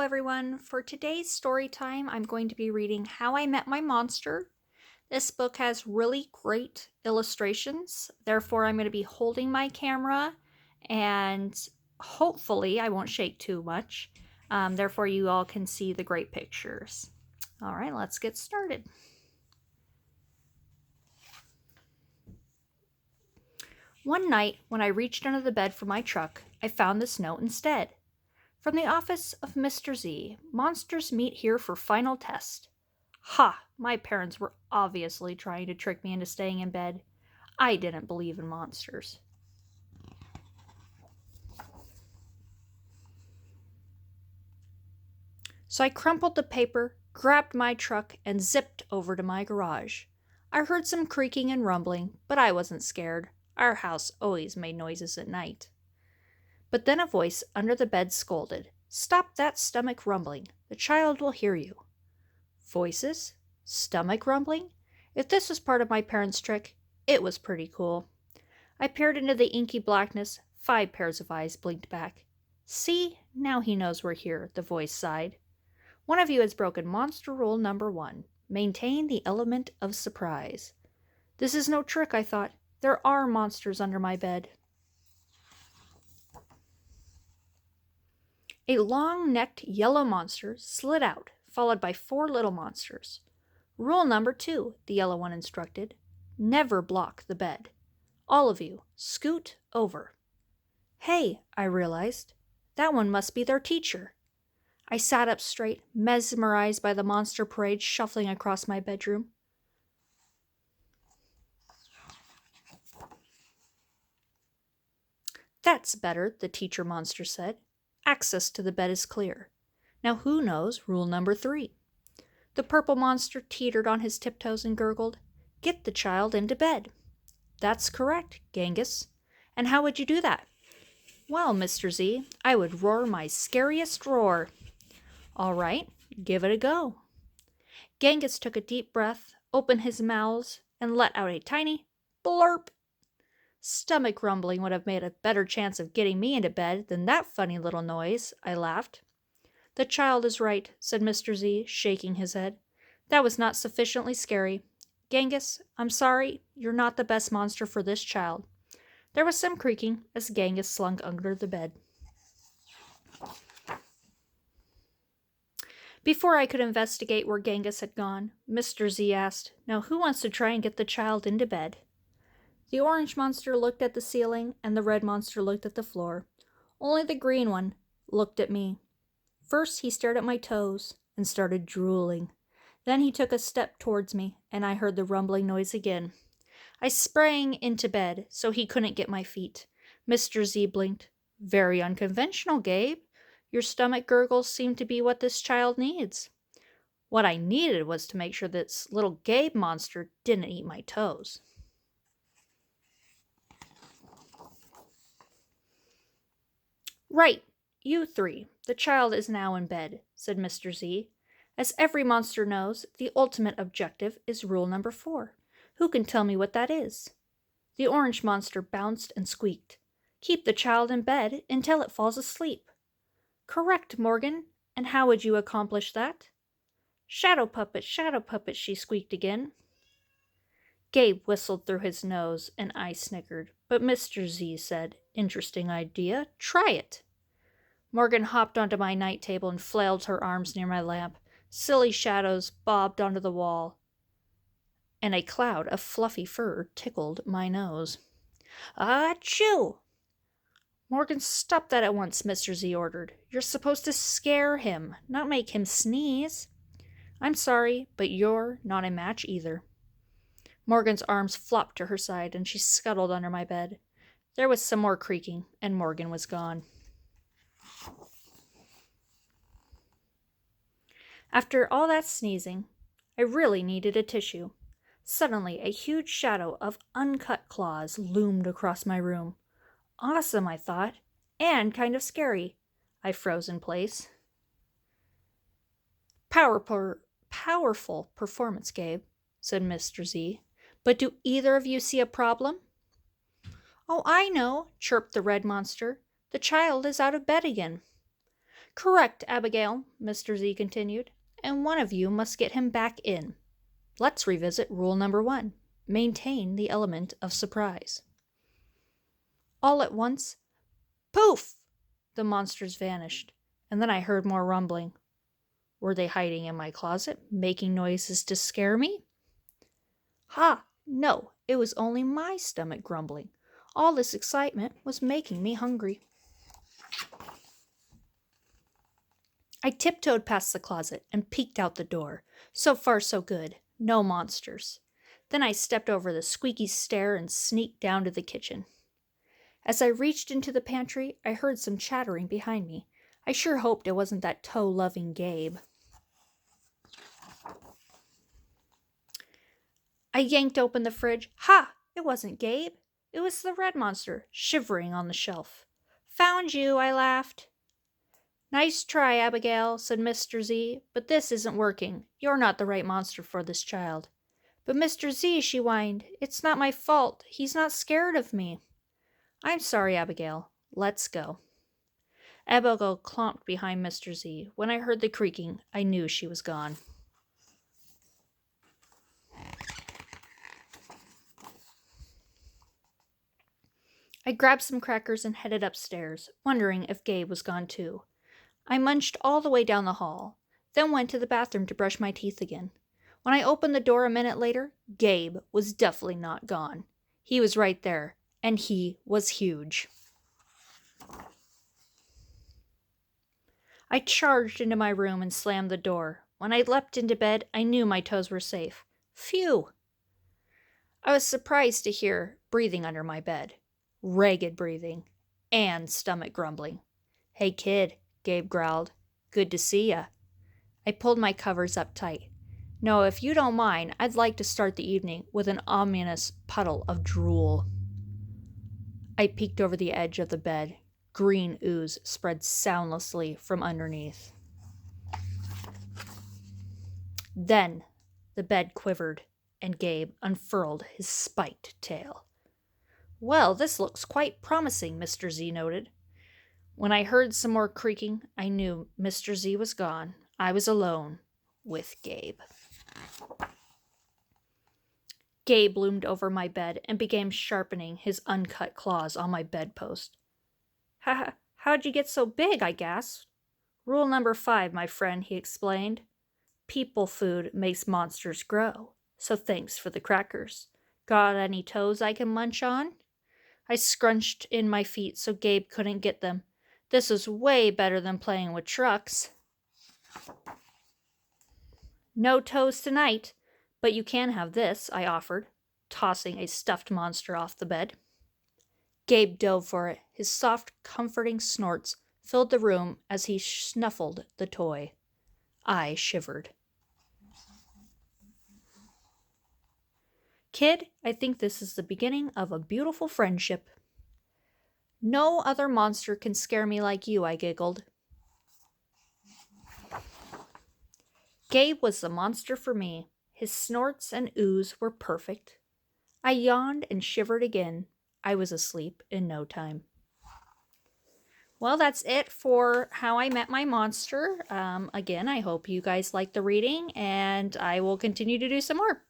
everyone. For today's story time, I'm going to be reading How I Met My Monster. This book has really great illustrations. Therefore, I'm going to be holding my camera and hopefully I won't shake too much. Therefore, you all can see the great pictures. All right, let's get started. One night, when I reached under the bed for my truck, I found this note instead. From the office of Mr. Z, monsters meet here for final test. Ha! My parents were obviously trying to trick me into staying in bed. I didn't believe in monsters. So I crumpled the paper, grabbed my truck, and zipped over to my garage. I heard some creaking and rumbling, but I wasn't scared. Our house always made noises at night. But then a voice under the bed scolded, "Stop that stomach rumbling. The child will hear you." Voices? Stomach rumbling? If this was part of my parents' trick, it was pretty cool. I peered into the inky blackness. 5 pairs of eyes blinked back. "See, now he knows we're here," the voice sighed. "One of you has broken monster rule number 1. Maintain the element of surprise." This is no trick, I thought. There are monsters under my bed. A long-necked yellow monster slid out, followed by 4 little monsters. "Rule number 2, the yellow one instructed. Never block the bed. All of you, scoot over." Hey, I realized. That one must be their teacher. I sat up straight, mesmerized by the monster parade shuffling across my bedroom. "That's better," the teacher monster said. "Access to the bed is clear. Now who knows rule number 3? The purple monster teetered on his tiptoes and gurgled, "Get the child into bed." "That's correct, Genghis. And how would you do that?" "Well, Mr. Z, I would roar my scariest roar." "All right, give it a go." Genghis took a deep breath, opened his mouth, and let out a tiny blurp. Stomach rumbling would have made a better chance of getting me into bed than that funny little noise, I laughed. "The child is right," said Mr. Z, shaking his head. "That was not sufficiently scary. Genghis, I'm sorry, you're not the best monster for this child." There was some creaking as Genghis slunk under the bed. Before I could investigate where Genghis had gone, Mr. Z asked, "Now who wants to try and get the child into bed?" The orange monster looked at the ceiling, and the red monster looked at the floor. Only the green one looked at me. First, he stared at my toes and started drooling. Then he took a step towards me, and I heard the rumbling noise again. I sprang into bed so he couldn't get my feet. Mr. Z blinked. "Very unconventional, Gabe. Your stomach gurgles seem to be what this child needs." What I needed was to make sure this little Gabe monster didn't eat my toes. "Right, you 3. The child is now in bed," said Mr. Z. "As every monster knows, the ultimate objective is rule number 4. Who can tell me what that is?" The orange monster bounced and squeaked. "Keep the child in bed until it falls asleep." "Correct, Morgan. And how would you accomplish that?" Shadow puppet, she squeaked again. Gabe whistled through his nose, and I snickered, but Mr. Z said, "Interesting idea. Try it." Morgan hopped onto my night table and flailed her arms near my lamp. Silly shadows bobbed onto the wall, and a cloud of fluffy fur tickled my nose. "Achoo!" "Morgan, stop that at once," Mr. Z ordered. "You're supposed to scare him, not make him sneeze." "I'm sorry, but you're not a match either." Morgan's arms flopped to her side, and she scuttled under my bed. There was some more creaking, and Morgan was gone. After all that sneezing, I really needed a tissue. Suddenly, a huge shadow of uncut claws loomed across my room. Awesome, I thought, and kind of scary. I froze in place. Powerful performance, Gabe," said Mr. Z. "But do either of you see a problem?" "Oh, I know," chirped the red monster. "The child is out of bed again." Correct, Abigail, Mr. Z continued, and one of you must get him back in. Let's revisit rule number 1. Maintain the element of surprise. All at once, poof! The monsters vanished, and then I heard more rumbling. Were they hiding in my closet, making noises to scare me? Ha! No, it was only my stomach grumbling. All this excitement was making me hungry. I tiptoed past the closet and peeked out the door. So far, so good. No monsters. Then I stepped over the squeaky stair and sneaked down to the kitchen. As I reached into the pantry, I heard some chattering behind me. I sure hoped it wasn't that toe-loving Gabe. I yanked open the fridge. Ha! It wasn't Gabe. It was the red monster, shivering on the shelf. Found you, I laughed. Nice try, Abigail, said Mr. Z, but this isn't working. You're not the right monster for this child. But Mr. Z, she whined, it's not my fault. He's not scared of me. I'm sorry, Abigail. Let's go. Abigail clomped behind Mr. Z. When I heard the creaking, I knew she was gone. I grabbed some crackers and headed upstairs, wondering if Gabe was gone too. I munched all the way down the hall, then went to the bathroom to brush my teeth again. When I opened the door a minute later, Gabe was definitely not gone. He was right there, and he was huge. I charged into my room and slammed the door. When I leapt into bed, I knew my toes were safe. Phew! I was surprised to hear breathing under my bed. Ragged breathing. And stomach grumbling. Hey, kid, Gabe growled. Good to see ya. I pulled my covers up tight. No, if you don't mind, I'd like to start the evening with an ominous puddle of drool. I peeked over the edge of the bed. Green ooze spread soundlessly from underneath. Then the bed quivered, and Gabe unfurled his spiked tail. Well, this looks quite promising, Mr. Z noted. When I heard some more creaking, I knew Mr. Z was gone. I was alone with Gabe. Gabe loomed over my bed and began sharpening his uncut claws on my bedpost. How'd you get so big? I gasped. Rule number 5, my friend, he explained. People food makes monsters grow. So thanks for the crackers. Got any toes I can munch on? I scrunched in my feet so Gabe couldn't get them. This is way better than playing with trucks. No toes tonight, but you can have this, I offered, tossing a stuffed monster off the bed. Gabe dove for it. His soft, comforting snorts filled the room as he snuffled the toy. I shivered. Kid, I think this is the beginning of a beautiful friendship. No other monster can scare me like you, I giggled. Gabe was the monster for me. His snorts and ooze were perfect. I yawned and shivered again. I was asleep in no time. Well, that's it for How I Met My Monster. Again, I hope you guys liked the reading, and I will continue to do some more.